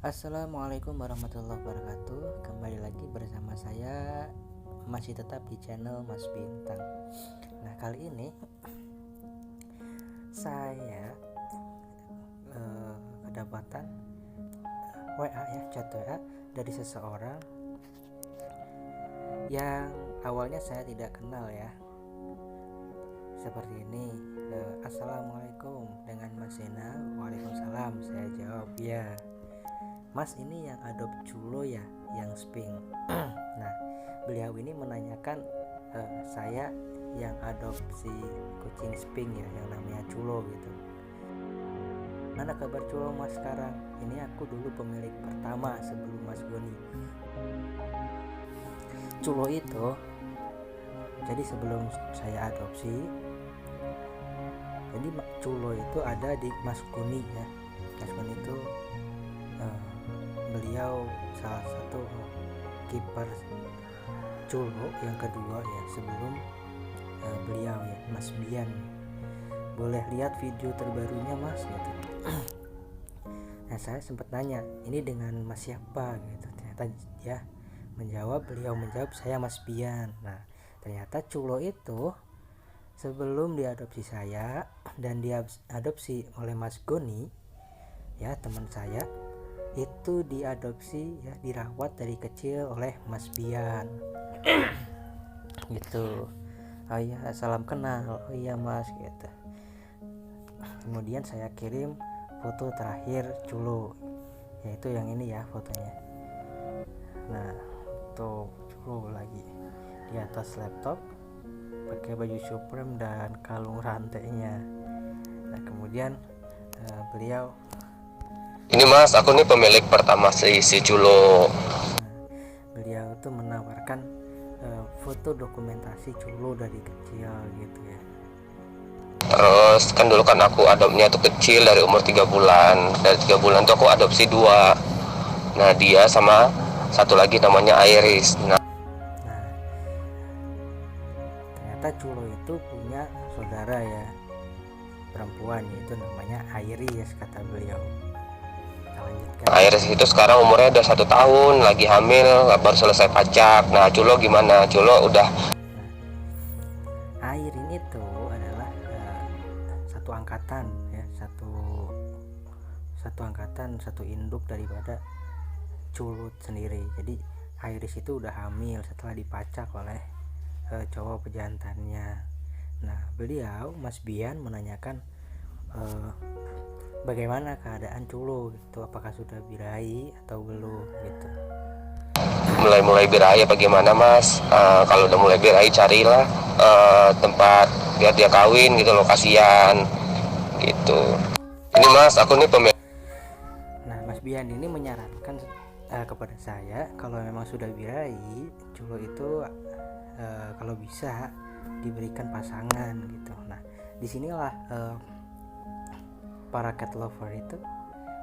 Assalamualaikum warahmatullahi wabarakatuh. Kembali lagi bersama saya, masih tetap di channel Mas Bintang. Nah, kali ini saya kedapatan WA chat WA dari seseorang yang awalnya saya tidak kenal ya. Seperti ini, Assalamualaikum, dengan Mas Zena. Waalaikumsalam, saya jawab ya. Mas, ini yang adopt culo ya, yang Sping. Nah, beliau ini menanyakan saya yang adopsi kucing Sping ya, yang namanya Culo gitu. Mana kabar Culo Mas sekarang? Ini aku dulu pemilik pertama sebelum Mas Goni. Culo itu, jadi sebelum saya adopsi, jadi Culo itu ada di Mas Goni ya. Mas Goni itu beliau salah satu kiper Culo yang kedua ya, sebelum beliau ya, Mas Bian. Boleh lihat video terbarunya Mas gitu. Nah, saya sempat nanya, ini dengan Mas siapa gitu. Ternyata dia beliau menjawab, saya Mas Bian. Nah, ternyata Culo itu sebelum diadopsi saya dan diadopsi oleh Mas Goni ya, teman saya, itu diadopsi ya, dirawat dari kecil oleh Mas Bian. Gitu. Oh iya, salam kenal. Oh iya Mas gitu. Kemudian saya kirim foto terakhir Culo, yaitu yang ini ya fotonya. Nah, foto Culo lagi di atas laptop pakai baju Supreme dan kalung rantainya. Nah, kemudian beliau, Ini Mas, aku nih pemilik pertama si Culo. beliau tuh menawarkan foto dokumentasi Culo dari kecil gitu ya. Terus kan dulu kan aku adopnya tuh kecil dari umur 3 bulan. Dari 3 bulan tuh aku adopsi 2. Nah, dia sama satu lagi namanya Iris. Nah, Ternyata Culo itu punya saudara ya, perempuan, yaitu namanya Iris kata beliau. Kita lanjutkan. Iris itu sekarang umurnya udah 1 tahun, lagi hamil, baru selesai pacak. Nah, Culo gimana? Culo udah Airin itu adalah satu angkatan ya, satu angkatan, satu induk daripada Culut sendiri. Jadi Iris itu udah hamil setelah dipacak oleh cowok pejantannya. Nah, beliau Mas Bian menanyakan bagaimana keadaan Culo gitu, apakah sudah birahi atau belum gitu. mulai birahi bagaimana Mas? Kalau udah mulai birahi carilah tempat biar dia kawin gitu loh, kasihan gitu. Ini Mas, aku nih pemilik. Nah, Mas Bian ini menyarankan kepada saya, kalau memang sudah birahi, Culo itu kalau bisa diberikan pasangan gitu. Nah, disinilah para cat lover itu,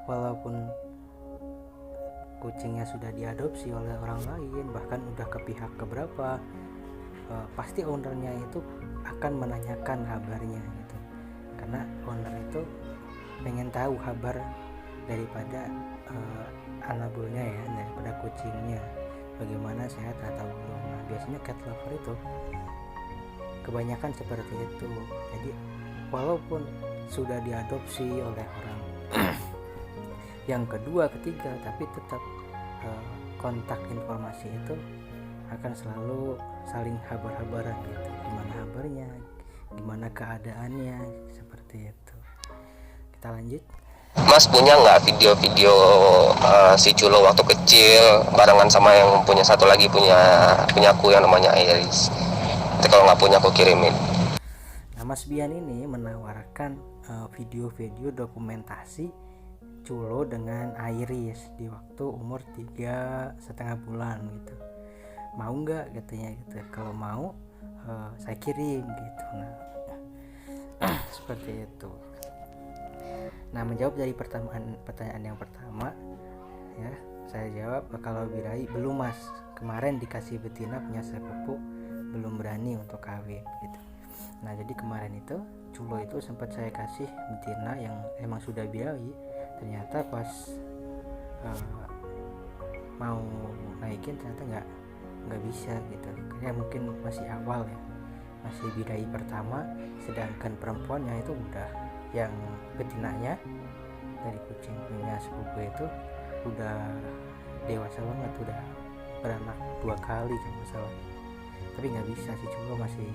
walaupun kucingnya sudah diadopsi oleh orang lain, bahkan udah ke pihak keberapa, pasti ownernya itu akan menanyakan kabarnya gitu, karena owner itu pengen tahu kabar daripada anabulnya ya, daripada kucingnya, bagaimana sehat atau belum. Nah, biasanya cat lover itu kebanyakan seperti itu. Jadi walaupun sudah diadopsi oleh orang yang kedua, ketiga, tapi tetap kontak informasi itu akan selalu saling habar-habaran gitu, gimana kabarnya, gimana keadaannya, seperti itu. Kita lanjut. Mas punya nggak video-video si Culo waktu kecil barengan sama yang punya satu lagi, punya aku yang namanya Iris. Nanti kalau nggak punya aku kirimin. Nah, Mas Bian ini menawarkan video-video dokumentasi Culo dengan Iris di waktu umur 3,5 bulan gitu. Mau nggak katanya gitu. Kalau mau saya kirim gitu. Nah, seperti itu. Nah, menjawab dari pertanyaan yang pertama ya, saya jawab kalau birahi belum Mas. Kemarin dikasih betina punya sepupu, belum berani untuk kawin gitu. Nah, jadi kemarin itu Culo itu sempat saya kasih betina yang emang sudah birahi. Ternyata pas mau naikin ternyata nggak bisa gitu, karena mungkin masih awal ya, masih bidai pertama, sedangkan perempuannya itu udah, yang betinanya dari kucing punya sepupu itu udah dewasa banget, udah beranak 2 kali kalau nggak salah. Tapi nggak bisa sih, cuma masih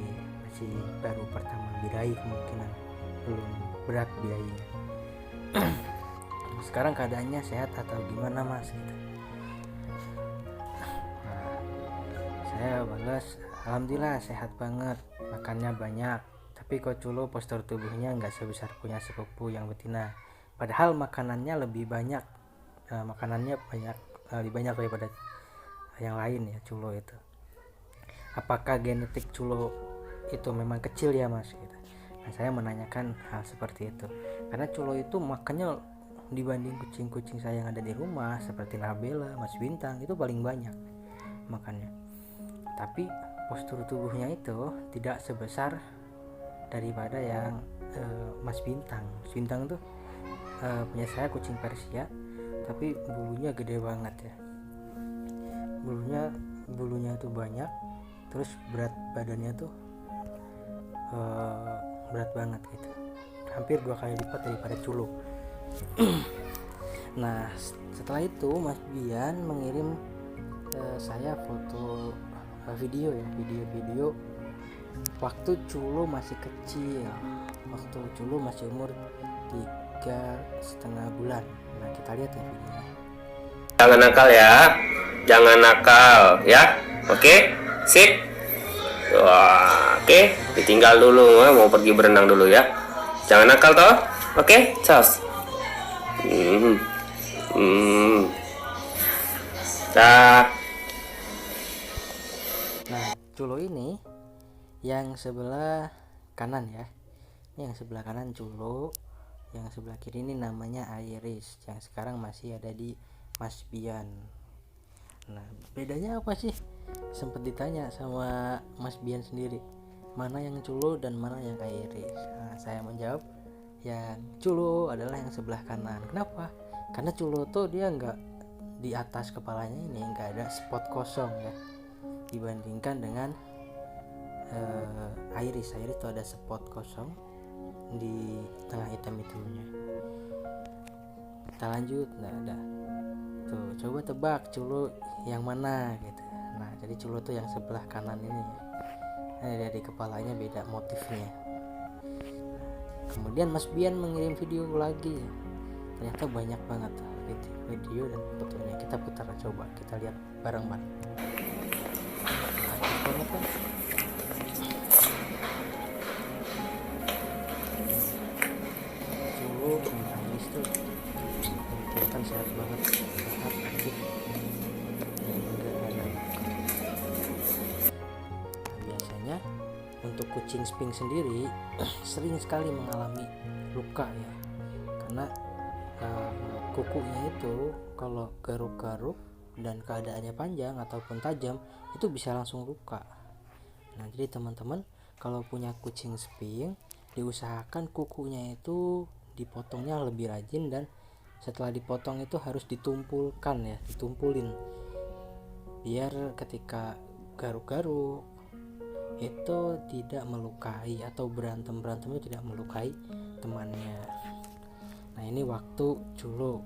baru pertama bidai, kemungkinan belum berat bidainya. Sekarang keadaannya sehat atau gimana mas gitu? Nah, saya balas, alhamdulillah sehat banget, makannya banyak, tapi kok Culo postur tubuhnya nggak sebesar punya sepupu yang betina, padahal makanannya lebih banyak, lebih banyak daripada yang lain ya Culo itu. Apakah genetik Culo itu memang kecil ya mas gitu? Nah, saya menanyakan hal seperti itu karena Culo itu makannya dibanding kucing-kucing saya yang ada di rumah seperti Nabela, Mas Bintang itu paling banyak makannya, tapi postur tubuhnya itu tidak sebesar daripada yang Mas Bintang. Mas Bintang tuh punya saya kucing Persia, tapi bulunya gede banget ya, bulunya tuh banyak, terus berat badannya tuh berat banget gitu, hampir 2 kali lipat daripada Culo. Nah setelah itu Mas Bian mengirim saya foto video waktu Culo masih kecil, waktu Culo masih umur 3,5 bulan. Nah kita lihat ya videonya. Jangan nakal ya, jangan nakal ya. Oke, sip. Wah, oke, ditinggal dulu, mau pergi berenang dulu ya. Jangan nakal toh. Oke, sos. Dah. Nah Culo ini yang sebelah kanan ya, ini yang sebelah kanan Culo, yang sebelah kiri ini namanya Iris, yang sekarang masih ada di Mas Bian. Nah bedanya apa sih, sempat ditanya sama Mas Bian sendiri, mana yang Culo dan mana yang Iris. Nah, saya menjawab yang Culo adalah yang sebelah kanan. Kenapa? Karena Culo tuh dia nggak di atas kepalanya ini nggak ada spot kosong ya, dibandingkan dengan Iris tuh ada spot kosong di tengah hitam-hitamnya. Kita lanjut. Nah ada tuh, coba tebak Culo yang mana gitu. Nah jadi Culo tuh yang sebelah kanan ini ya. Nah, dari kepalanya beda motifnya. Kemudian Mas Bian mengirim video lagi, ternyata banyak banget video dan fotonya. Kita putar, coba kita lihat bareng-bareng. Banget kan? Culo sama Iris tuh kelihatan sehat banget, sehat aktif, enggak ada. Biasanya untuk kucing Sphinx sendiri sering sekali mengalami luka ya, karena kukunya itu kalau garuk-garuk dan keadaannya panjang ataupun tajam itu bisa langsung luka. Nah jadi teman-teman kalau punya kucing Sphinx diusahakan kukunya itu dipotongnya lebih rajin, dan setelah dipotong itu harus ditumpulin biar ketika garuk-garuk itu tidak melukai, atau berantem itu tidak melukai temannya. Nah ini waktu Culo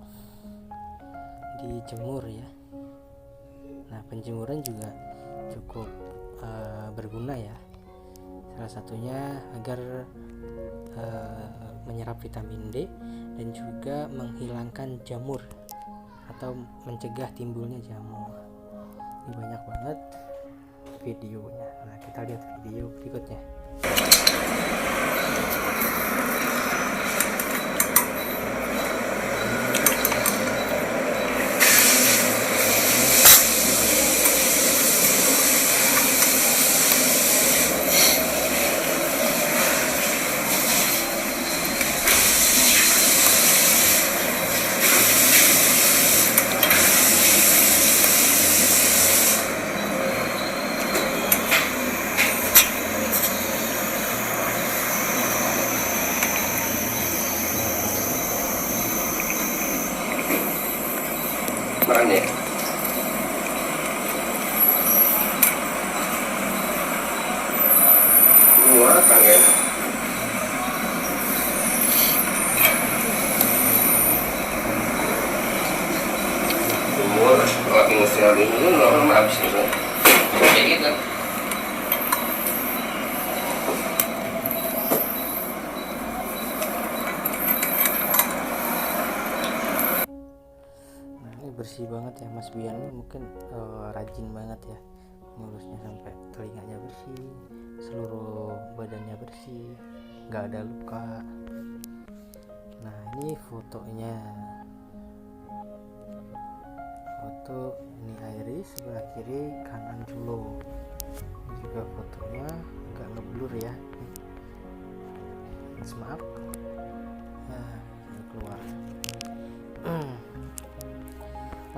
dijemur ya. Nah penjemuran juga cukup berguna ya, salah satunya agar menyerap vitamin D dan juga menghilangkan jamur atau mencegah timbulnya jamur. Ini banyak banget videonya. Nah kita lihat video berikutnya. keren ya. Muatan ya. Umur lagi ngesial ini orang habis gitu. Kayak gitu. Nah, ini bersih banget ya, Mas Bian ini mungkin rajin banget ya ngurusnya, sampai telinganya bersih, seluruh badannya bersih, nggak ada luka. Nah, ini fotonya, foto ini Iris sebelah kiri, kanan Culo. Ini juga fotonya agak ngeblur ya, maaf. Nah, ini keluar.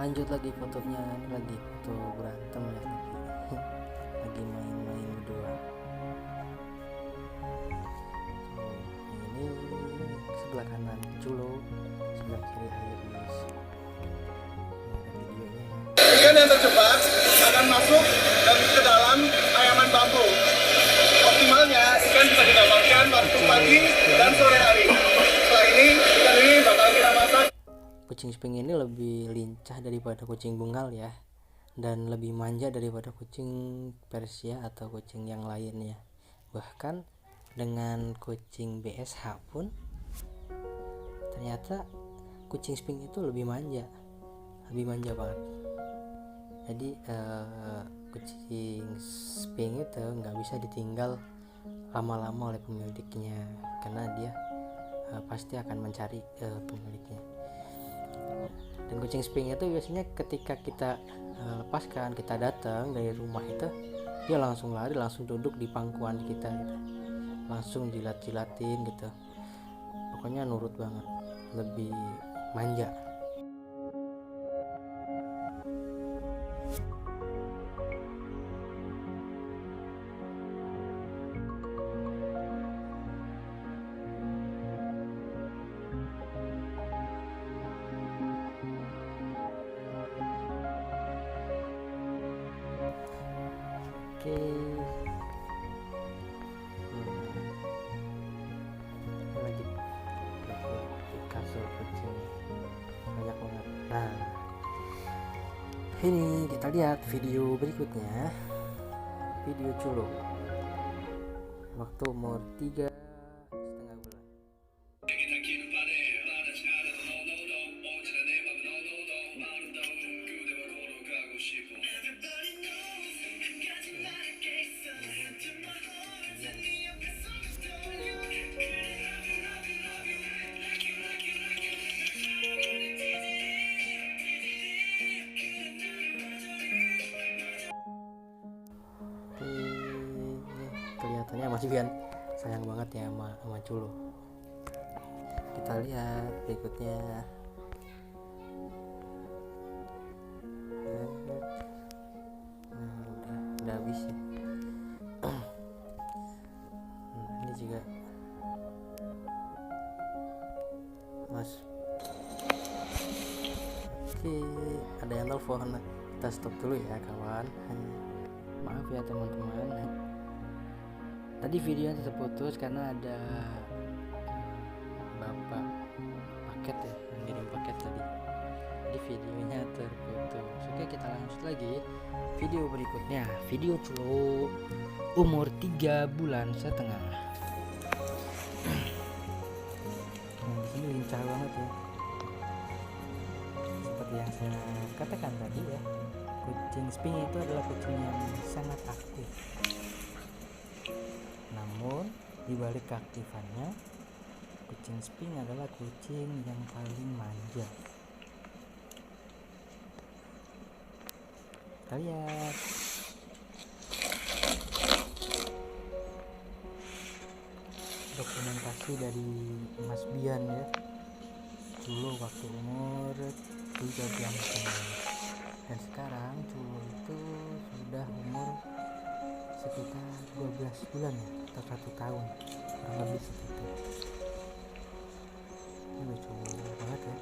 Lanjut lagi fotonya, ini lagi foto berantem ya, lagi main-main berdua. Ini sebelah kanan Culo, sebelah kiri Iris. Ini ada videonya ya. Ikan yang terjebak akan masuk dan ke dalam ayaman bambu. Optimalnya ikan bisa didapatkan waktu pagi dan sore hari. Setelah ini ikan ini bakal kita masak. Kucing Sphinx ini lebih lincah daripada kucing Bengal ya, dan lebih manja daripada kucing Persia atau kucing yang lainnya. Bahkan dengan kucing BSH pun ternyata kucing Sphinx itu lebih manja banget. Jadi kucing Sphinx itu nggak bisa ditinggal lama-lama oleh pemiliknya, karena dia pasti akan mencari pemiliknya. Dan kucing Sphinx itu biasanya ketika kita lepaskan, kita datang dari rumah itu, dia langsung lari, langsung duduk di pangkuan kita gitu, langsung jilat-jilatin gitu. Pokoknya nurut banget, lebih manja. Oke. Lagi di kasur kucing banyak banget. Nah, ini kita lihat video berikutnya, video Culo waktu umur 3,5 bulan. Kelihatannya Mas Bian sayang banget ya sama Culo. Kita lihat berikutnya. Udah habis ya. Ini juga Mas. Oke, ada yang telepon. Kita stop dulu ya kawan. Maaf ya teman-teman. Tadi videonya terputus karena ada bapak paket ya, yang ngirim paket tadi. Jadi videonya terputus. Oke, kita lanjut lagi. Video berikutnya, video Culo umur 3,5 bulan. Nah, di sini lincah banget ya. Seperti yang saya katakan tadi ya, kucing Sphinx itu adalah kucing yang sangat aktif. Namun di balik keaktifannya, kucing Sphinx adalah kucing yang paling manja. Kita lihat. Dokumentasi dari Mas Bian ya, Culo waktu umur 3,5 dan sekarang Culo itu sudah umur sekitar 12 bulan ya, atau 1 tahun kurang lebih segitu. Ini lucu banget ya.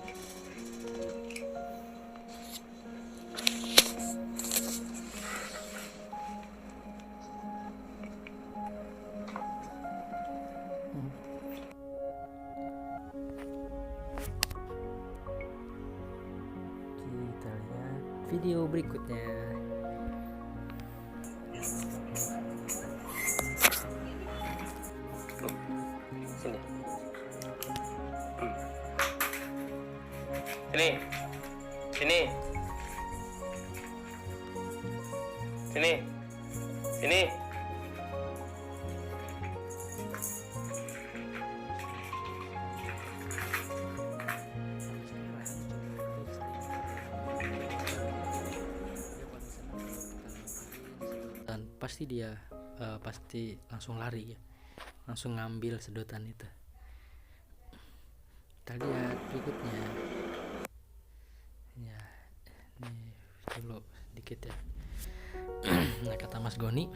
kita lihat video berikutnya. Sini. Sini. Sini. Sini. Sini. Dan pasti dia pasti langsung lari ya, langsung ngambil sedotan itu. Kita lihat berikutnya ya, ini dulu sedikit ya. Nah, kata Mas Goni,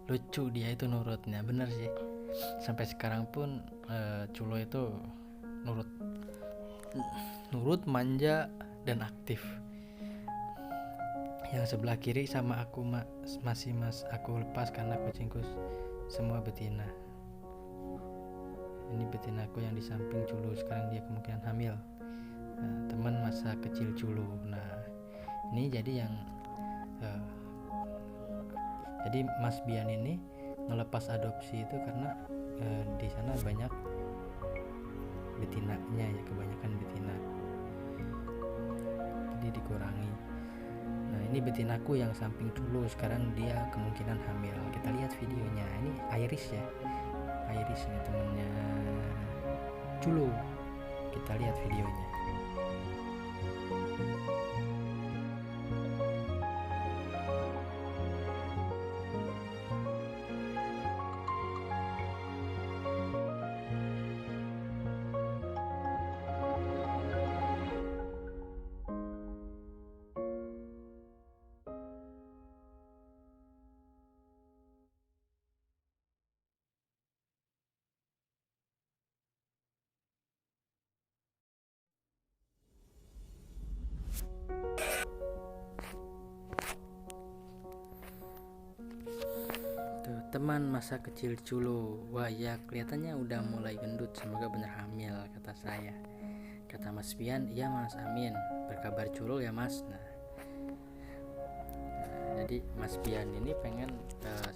lucu dia itu nurutnya, bener sih. Sampai sekarang pun Culo itu nurut, manja dan aktif. Yang sebelah kiri sama aku masih aku lepas karena kucingku semua betina. Ini betinaku yang di samping Culo, sekarang dia kemungkinan hamil. Nah, teman masa kecil Culo. Nah, ini jadi yang jadi Mas Bian ini ngelepas adopsi itu karena di sana banyak betinanya ya, kebanyakan betina, jadi dikurangi. Nah, ini betinaku yang samping Culo, sekarang dia kemungkinan hamil. Kita lihat videonya. Ini Iris ya, Iris ini temennya Culo. Kita lihat videonya. Tuh, teman masa kecil Culo. Wah ya, kelihatannya udah mulai gendut, semoga bener hamil kata saya. Kata Mas Pian, iya Mas, amin. Berkabar Culo ya Mas. Nah, jadi Mas Pian ini pengen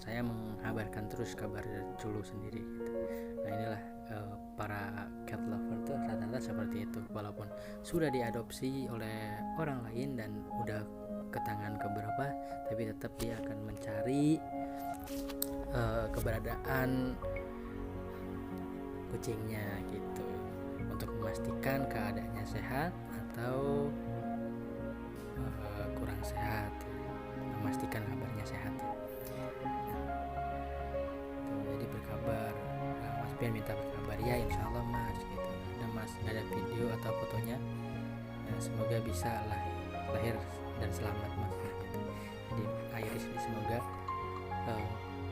saya menghabarkan terus kabar Culo sendiri gitu. Nah, inilah para cat lover tuh rata-rata seperti itu, walaupun sudah diadopsi oleh orang lain dan udah ke tangan keberapa, tapi tetap dia akan mencari keberadaan kucingnya gitu, untuk memastikan keadaannya sehat atau kurang sehat, memastikan kabarnya sehat ya. Jadi berkabar, Mas Pian minta berkabar ya, insya Allah Mas gitu. Ada Mas, ada video atau fotonya, nah, semoga bisa lahir dan selamat Mas gitu. Jadi Iris ini semoga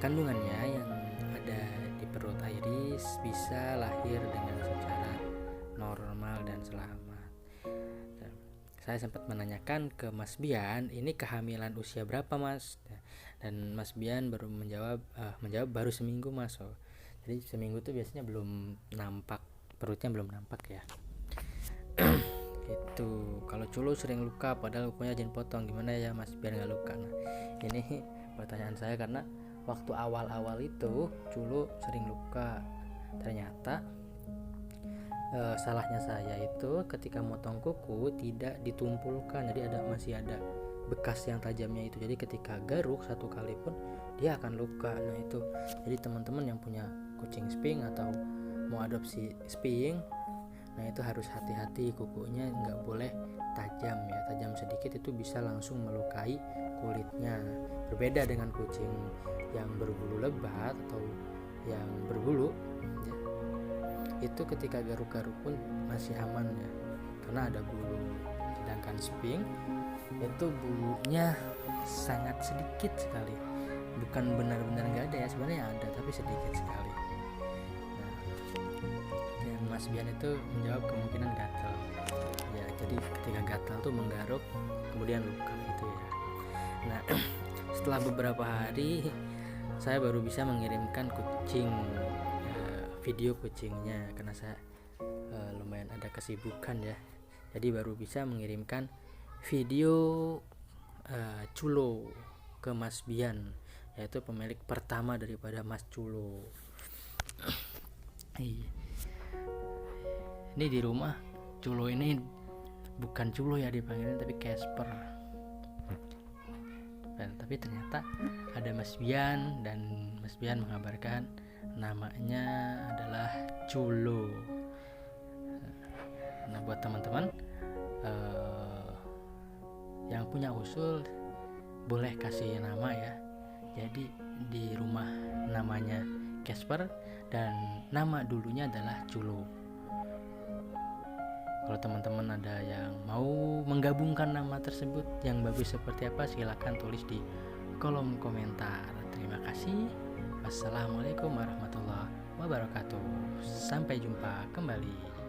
kandungannya yang ada di perut Iris bisa lahir dengan secara normal dan selamat. Dan saya sempat menanyakan ke Mas Bian, ini kehamilan usia berapa Mas? Dan Mas Bian baru menjawab baru seminggu Mas. Jadi seminggu tuh biasanya belum nampak, perutnya belum nampak ya. Gitu. Kalau Culo sering luka padahal kukunya jen potong, gimana ya Mas biar nggak luka? Nah, ini pertanyaan saya karena waktu awal-awal itu Culo sering luka. Ternyata salahnya saya itu ketika motong kuku tidak ditumpulkan, jadi masih ada bekas yang tajamnya itu. Jadi ketika garuk satu kali pun dia akan luka. Nah itu, jadi teman-teman yang punya kucing sphinx atau mau adopsi sphinx, nah itu harus hati-hati, kukunya nggak boleh tajam ya, tajam sedikit itu bisa langsung melukai kulitnya. Berbeda dengan kucing yang berbulu lebat atau yang berbulu ya, itu ketika garuk-garuk pun masih aman ya, karena ada bulu. Sedangkan sphinx itu bulunya sangat sedikit sekali, bukan benar-benar nggak ada ya, sebenarnya ada tapi sedikit sekali. Nah, dan Mas Bian itu menjawab kemungkinan gatal ya, jadi ketika gatal tuh menggaruk kemudian luka gitu ya. Nah setelah beberapa hari saya baru bisa mengirimkan video kucingnya, karena saya lumayan ada kesibukan ya, jadi baru bisa mengirimkan video Culo ke Mas Bian, yaitu pemilik pertama daripada Mas Culo. Ini di rumah Culo ini bukan Culo ya dipanggilnya, tapi Casper. Tapi ternyata ada Mas Bian, dan Mas Bian mengabarkan namanya adalah Culo. Nah, buat teman-teman yang punya usul boleh kasih nama ya. Jadi di rumah namanya Casper dan nama dulunya adalah Culo. Kalau teman-teman ada yang mau menggabungkan nama tersebut yang bagus seperti apa, silakan tulis di kolom komentar. Terima kasih. Wassalamualaikum warahmatullahi wabarakatuh. Sampai jumpa kembali.